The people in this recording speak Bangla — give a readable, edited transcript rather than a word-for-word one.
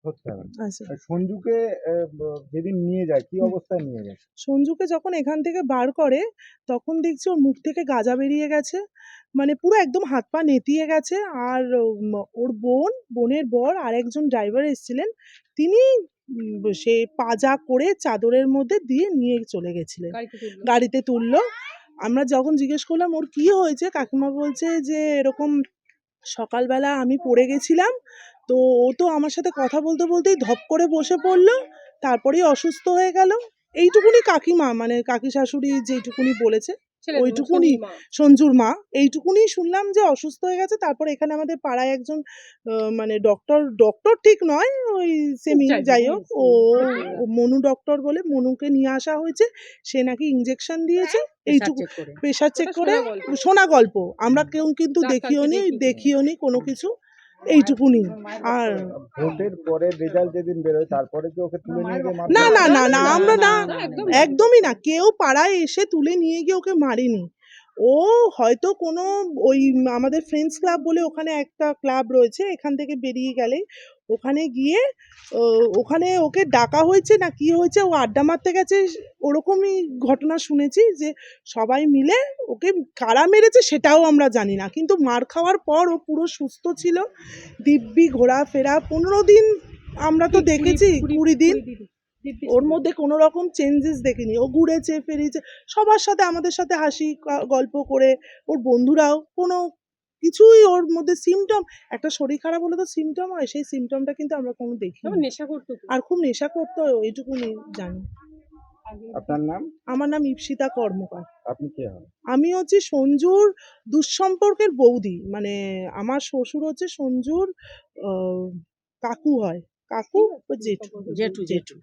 হচ্ছে না। আচ্ছা। আর সঞ্জুকে যেদিন নিয়ে যায় কি অবস্থায় নিয়ে যায়? সঞ্জুকে যখন এখান থেকে বার করে তখন দেখছি ওর মুখ থেকে গাঁজা বেরিয়ে গেছে, মানে পুরো একদম হাত পা নেতিয়ে গেছে। আর ওর বোনের বর আর একজন ড্রাইভার এসেছিলেন, তিনি সে পাজা করে চাদরের মধ্যে দিয়ে নিয়ে চলে গেছিলেন, গাড়িতে তুললো। আমরা যখন জিজ্ঞেস করলাম ওর কি হয়েছে, কাকিমা বলছে যে এরকম সকালবেলা আমি পড়ে গেছিলাম, তো ও তো আমার সাথে কথা বলতে বলতেই ধপ করে বসে পড়লো, তারপরেই অসুস্থ হয়ে গেল। এইটুকুনি কাকিমা মানে কাকি শাশুড়ি যেইটুকুনি বলেছে ওইটুকুনি, সঞ্জুর মা এইটুকুনি শুনলাম যে অসুস্থ হয়ে গেছে। তারপর এখানে আমাদের পাড়ায় একজন মানে ডক্টর ঠিক নয়, ওই সেমি যাই হোক, ও মনু ডক্টর বলে, মনুকে নিয়ে আসা হয়েছে। সে নাকি ইঞ্জেকশন দিয়েছে, এইটুকু প্রেশার চেক করে, শোনা গল্প, আমরা কেউ কিন্তু দেখিওনি কোনো কিছু, এইটুকুনি। আর ভোটের পরে রেজাল্ট যেদিন বেরোয় তারপরে কি ওকে তুলে নিয়ে গিয়ে না মারধর? না না না আমরা না, একদমই না, কেউ পাড়ায় এসে তুলে নিয়ে গিয়ে ওকে মারিনি। ও হয়তো কোনো ওই আমাদের ফ্রেন্ডস ক্লাব বলে ওখানে একটা ক্লাব রয়েছে, এখান থেকে বেরিয়ে গেলে ওখানে গিয়ে ওখানে ওকে ডাকা হয়েছে না কি হয়েছে, ও আড্ডা মারতে গেছে, ওরকমই ঘটনা শুনেছি। যে সবাই মিলে ওকে কারা মেরেছে সেটাও আমরা জানি না, কিন্তু মার খাওয়ার পর ও পুরো সুস্থ ছিল, দিব্যি ঘোরাফেরা। 15 দিন আমরা তো দেখেছি, 20 দিন, ওর মধ্যে কোনো রকম চেঞ্জেস দেখিনি। ও ঘুরেছে ফিরেছে সবার সাথে, আমাদের সাথে হাসি গল্প করে, ওর বন্ধুরাও কোনো কিছুই ওর মধ্যে সিমটম, একটা শরীর খারাপ হলে তো সিমটম হয়, সেই সিমটমটা কিন্তু আমরা কোনো দেখিনি। নেশা করতো আর খুব নেশা করতো, এইটুকুনি জানি। আপনার নাম? আমার নাম ইপ্সিতা কর্মকার। আপনি কে হন? আমি হচ্ছে সঞ্জুর দুঃসম্পর্কের বৌদি, মানে আমার শ্বশুর হচ্ছে সঞ্জুর কাকু হয়, কাকু জেঠু।